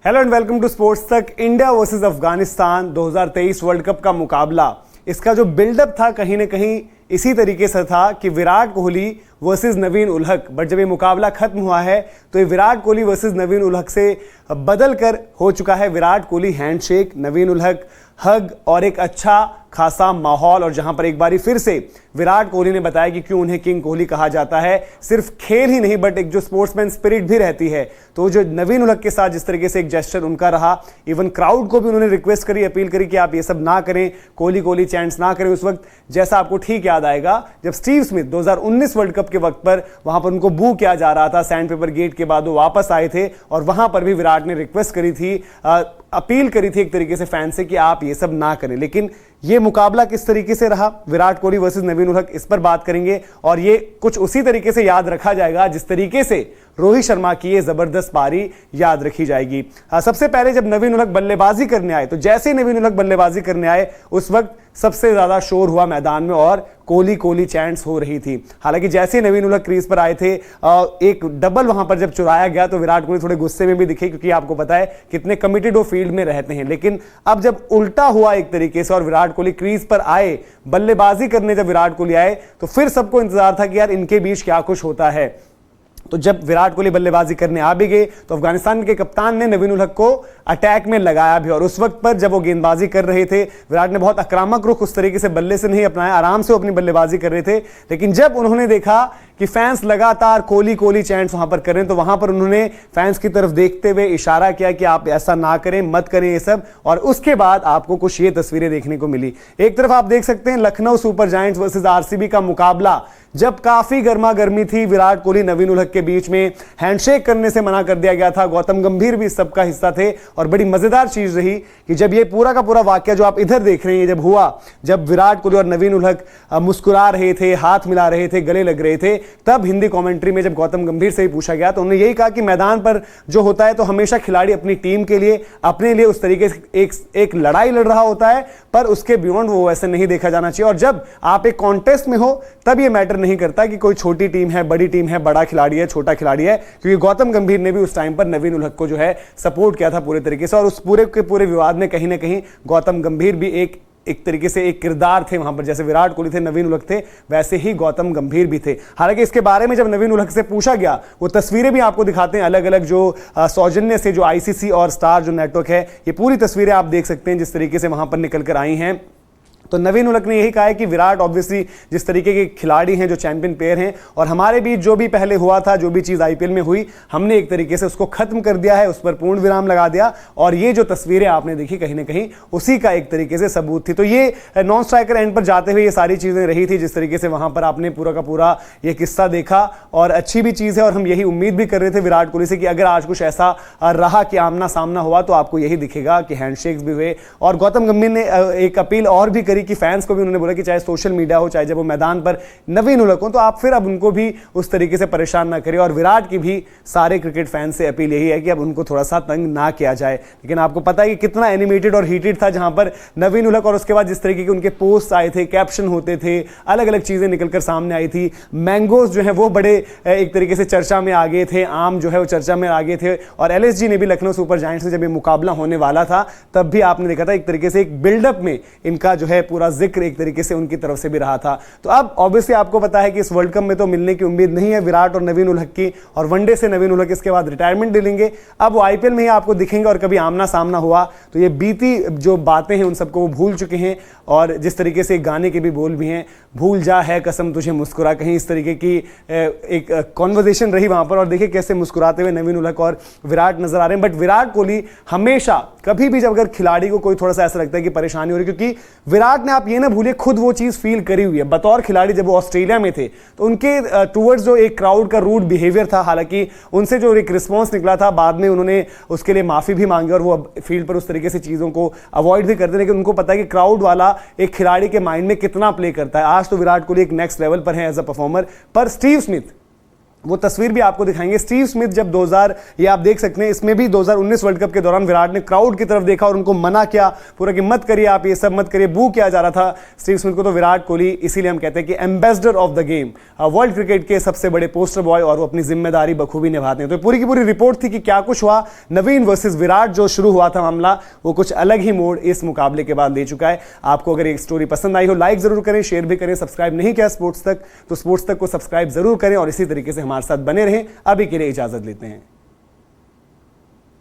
Hello and welcome to sports Tak. India versus Afghanistan 2023 world cup का मुकाबला, इसका जो बिल्डअप था कहीं ना कहीं इसी तरीके से था कि Virat Kohli versus Naveen ul Haq. But जब ये मुकाबला खत्म हुआ है तो ये विराट कोहली वर्सेस नवीन उल हक से बदल कर हो चुका है विराट कोहली हैंडशेक, नवीन उल हक हग और एक अच्छा खासा माहौल। और जहां पर एक बारी फिर से विराट कोहली ने बताया कि क्यों उन्हें किंग कोहली कहा जाता है। सिर्फ खेल ही नहीं बट एक जो स्पोर्ट्समैन स्पिरिट भी रहती है। तो जो नवीन उल हक के साथ जिस तरीके से एक जेस्चर उनका रहा, इवन क्राउड को भी उन्होंने रिक्वेस्ट करी, अपील करी कि आप ये सब ना करें, कोहली कोहली चैंट्स ना करें। उस वक्त जैसा आपको ठीक याद आएगा जब स्टीव स्मिथ 2019 वर्ल्ड कप के वक्त पर वहां पर उनको बू किया जा रहा था, सैंड पेपर गेट के बाद वो वापस आए थे और वहां पर भी विराट ने रिक्वेस्ट करी थी, अपील करी थी एक तरीके से फैन से कि आप ये सब ना करें। लेकिन ये मुकाबला किस तरीके से रहा विराट कोहली वर्सेस नवीन उल हक, इस पर बात करेंगे। और ये कुछ उसी तरीके से याद रखा जाएगा जिस तरीके से रोहित शर्मा की ये जबरदस्त पारी याद रखी जाएगी। सबसे पहले जब नवीन उल हक बल्लेबाजी करने आए तो जैसे ही नवीन उल हक बल्लेबाजी करने आए उस वक्त सबसे ज्यादा शोर हुआ मैदान में और कोहली कोहली चैंट्स हो रही थी। हालांकि जैसे ही नवीन उल हक क्रीज पर आए थे, एक डबल वहां पर जब चुराया गया तो विराट कोहली थोड़े गुस्से में भी दिखे, क्योंकि आपको पता है कितने कमिटेड वो फील्ड में रहते हैं। लेकिन अब जब उल्टा हुआ एक तरीके से और विराट कोहली क्रीज पर आए, बल्लेबाजी करने जब विराट कोहली आए तो फिर सबको इंतजार था कि यार इनके बीच क्या कुछ होता है। तो जब विराट कोहली बल्लेबाजी करने आ भी गए तो अफगानिस्तान के कप्तान ने नवीन उल हक को अटैक में लगाया भी। और उस वक्त पर जब वो गेंदबाजी कर रहे थे, विराट ने बहुत आक्रामक रुख उस तरीके से बल्ले से नहीं अपनाया, आराम से वो अपनी बल्लेबाजी कर रहे थे। लेकिन जब उन्होंने देखा कि फैंस लगातार कोहली कोहली चैंट्स वहां पर कर रहे हैं तो वहां पर उन्होंने फैंस की तरफ देखते हुए इशारा किया कि आप ऐसा ना करें, मत करें ये सब। और उसके बाद आपको कुछ ये तस्वीरें देखने को मिली। एक तरफ आप देख सकते हैं Lucknow super giants versus RCB का मुकाबला, जब काफी गर्मा गर्मी थी विराट कोहली नवीन उल हक के बीच में, हैंडशेक करने से मना कर दिया गया था। गौतम गंभीर भी इस सब का हिस्सा थे। और बड़ी मजेदार चीज रही कि जब ये पूरा का पूरा वाक्य जो आप इधर देख रहे हैं जब हुआ, जब विराट कोहली और नवीन उल हक मुस्कुरा रहे थे, हाथ मिला रहे थे, गले लग रहे थे, तब हिंदी कमेंट्री में जब गौतम गंभीर से ही पूछा गया तो उन्होंने यही कहा कि मैदान पर जो होता है तो हमेशा खिलाड़ी अपनी टीम के लिए, अपने लिए उस तरीके से एक लड़ाई लड़ रहा होता है, पर उसके बियॉन्ड वो वैसे नहीं देखा जाना चाहिए। और जब आप एक कॉन्टेस्ट में हो तब ये मैटर नहीं करता कि कोई छोटी टीम है, बड़ी टीम है, बड़ा खिलाड़ी है, छोटा खिलाड़ी है, क्योंकि गौतम गंभीर ने भी उस टाइम पर नवीन उल हक को जो है सपोर्ट किया था पूरे तरीके से। और उस पूरे के पूरे विवाद में कहीं ना कहीं गौतम गंभीर भी एक तरीके से एक किरदार थे वहां पर। जैसे विराट कोहली थे, नवीन उल हक थे, वैसे ही गौतम गंभीर भी थे। हालांकि इसके बारे में जब नवीन उल हक से पूछा गया, वो तस्वीरें भी आपको दिखाते हैं अलग अलग जो सौजन्य से जो आईसीसी और स्टार जो नेटवर्क है, ये पूरी तस्वीरें आप देख सकते हैं जिस तरीके से वहां पर निकल कर आई हैं। तो नवीन उल हक ने यही कहा है कि विराट ऑब्वियसली जिस तरीके के खिलाड़ी हैं, जो चैंपियन प्लेयर हैं, और हमारे बीच जो भी पहले हुआ था, जो भी चीज़ आईपीएल में हुई, हमने एक तरीके से उसको खत्म कर दिया है, उस पर पूर्ण विराम लगा दिया। और ये जो तस्वीरें आपने देखी कहीं ना कहीं उसी का एक तरीके से सबूत थी। तो ये नॉन स्ट्राइकर एंड पर जाते हुए ये सारी चीज़ें रही थी जिस तरीके से वहां पर आपने पूरा का पूरा ये किस्सा देखा। और अच्छी भी चीज़ है और हम यही उम्मीद भी कर रहे थे विराट कोहली से कि अगर आज कुछ ऐसा रहा कि आमना सामना हुआ तो आपको यही दिखेगा कि हैंडशेक्स भी हुए। और गौतम गंभीर ने एक अपील और भी करी कि फैंस को भी उन्होंने बोला कि चाहे सोशल मीडिया हो, चाहे जब वो मैदान पर नवीन उल हक हो, तो आप फिर अब उनको भी उस तरीके से परेशान ना करें। और विराट की भी सारे क्रिकेट फैंस से अपील यही है कि अब उनको थोड़ा सा तंग ना किया जाए। लेकिन आपको पता है कि कितना एनिमेटेड और हीटेड था जहां पर नवीन उल हक, और उसके बाद जिस तरीके के उनके पोस्ट आए थे, कैप्शन होते थे, अलग अलग चीजें निकलकर सामने आई थी। मैंगोज जो है वो बड़े एक तरीके से चर्चा में आ गए थे, आम जो है वो चर्चा में आ गए थे। और एलएसजी ने भी लखनऊ सुपर जायंट्स से जब ये मुकाबला होने वाला था तब भी आपने देखा था एक तरीके से एक बिल्डअप में इनका जो है पूरा जिक्र एक तरीके से उनकी तरफ से भी रहा था। तो अब ऑब्वियसली आपको पता है कि इस वर्ल्ड कप में तो मिलने की उम्मीद नहीं है विराट और नवीन उल हक की, और वनडे से नवीन उल हक इसके बाद रिटायरमेंट ले लेंगे। अब वो आईपीएल में ही आपको दिखेंगे और कभी आमना सामना हुआ तो ये बीती जो बातें हैं उन सबको वो भूल चुके हैं। और जिस तरीके से गाने के भी बोल भी हैं, भूल जा है कसम तुझे मुस्कुरा, कहीं इस तरीके की एक कॉन्वर्जेशन रही वहां पर। और देखिए कैसे मुस्कुराते हुए नवीन उल हक और विराट नजर आ रहे हैं। बट विराट कोहली हमेशा कभी भी जब अगर खिलाड़ी को कोई थोड़ा सा ऐसा लगता है कि परेशानी हो रही है, क्योंकि विराट ने आप ये ना भूलिए खुद वो चीज फील करी हुई है बतौर खिलाड़ी। जब वो ऑस्ट्रेलिया में थे तो उनके टूवर्ड्स जो एक क्राउड का रूड बिहेवियर था, हालांकि उनसे जो एक रिस्पॉन्स निकला था बाद में उन्होंने उसके लिए माफी भी मांगी और वो फील्ड पर उस तरीके से चीजों को अवॉइड भी करते, लेकिन उनको पता है कि क्राउड वाला एक खिलाड़ी के माइंड में कितना प्ले करता है। आज तो विराट कोहली एक नेक्स्ट लेवल पर है एज अ परफॉर्मर। पर स्टीव स्मिथ वो तस्वीर भी आपको दिखाएंगे। स्टीव स्मिथ जब 2000, ये आप देख सकते हैं, इसमें भी 2019 वर्ल्ड कप के दौरान विराट ने क्राउड की तरफ देखा और उनको मना किया पूरा कि मत करिए, आप ये सब मत करिए, बू किया जा रहा था स्टीव स्मिथ को। तो विराट कोहली, इसीलिए हम कहते हैं कि ambassador of the game, world cricket के सबसे बड़े पोस्टर बॉय, और वो अपनी जिम्मेदारी बखूबी निभाते हैं। तो पूरी की पूरी रिपोर्ट थी कि क्या कुछ हुआ। नवीन वर्सेस विराट जो शुरू हुआ था मामला, वो कुछ अलग ही मोड़ इस मुकाबले के बाद ले चुका है। आपको अगर एक स्टोरी पसंद आई हो, लाइक जरूर करें, शेयर भी करें। सब्सक्राइब नहीं किया स्पोर्ट्स तक तो स्पोर्ट्स तक को सब्सक्राइब जरूर करें और इसी तरीके से हमारे साथ बने रहें। अभी के लिए इजाजत लेते हैं।